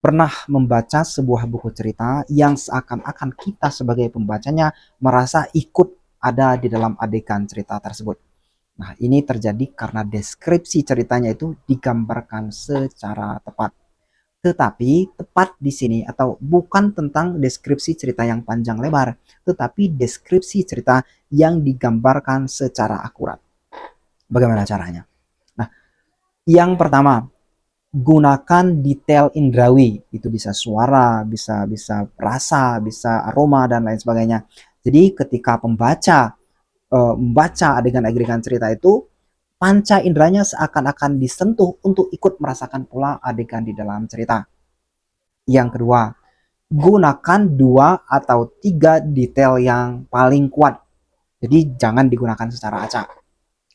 Pernah membaca sebuah buku cerita yang seakan-akan kita sebagai pembacanya merasa ikut ada di dalam adegan cerita tersebut. Nah, ini terjadi karena deskripsi ceritanya itu digambarkan secara tepat. Tetapi tepat di sini atau bukan tentang deskripsi cerita yang panjang lebar, tetapi deskripsi cerita yang digambarkan secara akurat. Bagaimana caranya? Nah, yang pertama, gunakan detail indrawi. Itu bisa suara, bisa bisa rasa, bisa aroma dan lain sebagainya. Jadi ketika pembaca membaca adegan-adegan cerita itu, panca inderanya seakan-akan disentuh untuk ikut merasakan pula adegan di dalam cerita. Yang kedua, gunakan 2 atau 3 detail yang paling kuat. Jadi jangan digunakan secara acak.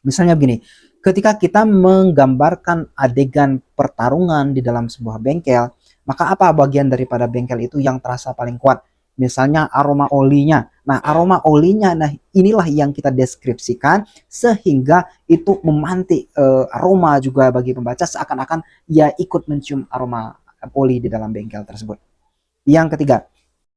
Misalnya begini, ketika kita menggambarkan adegan pertarungan di dalam sebuah bengkel, maka apa bagian daripada bengkel itu yang terasa paling kuat? Misalnya aroma olinya. Nah, aroma olinya, nah inilah yang kita deskripsikan sehingga itu memantik aroma juga bagi pembaca seakan-akan ia ikut mencium aroma oli di dalam bengkel tersebut. Yang ketiga,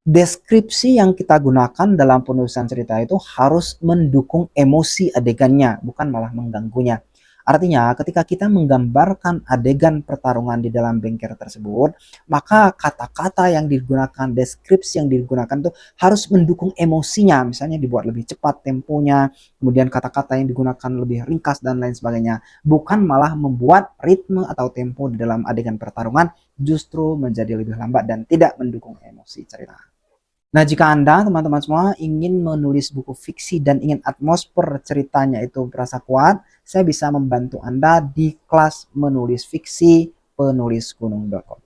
deskripsi yang kita gunakan dalam penulisan cerita itu harus mendukung emosi adegannya, bukan malah mengganggunya. Artinya, ketika kita menggambarkan adegan pertarungan di dalam bengkel tersebut, maka kata-kata yang digunakan, deskripsi yang digunakan itu harus mendukung emosinya. Misalnya dibuat lebih cepat temponya, kemudian kata-kata yang digunakan lebih ringkas dan lain sebagainya. Bukan malah membuat ritme atau tempo di dalam adegan pertarungan justru menjadi lebih lambat dan tidak mendukung emosi cerita. Nah, jika Anda, teman-teman semua, ingin menulis buku fiksi dan ingin atmosfer ceritanya itu berasa kuat, saya bisa membantu Anda di kelas menulis fiksi penulisgunung.com.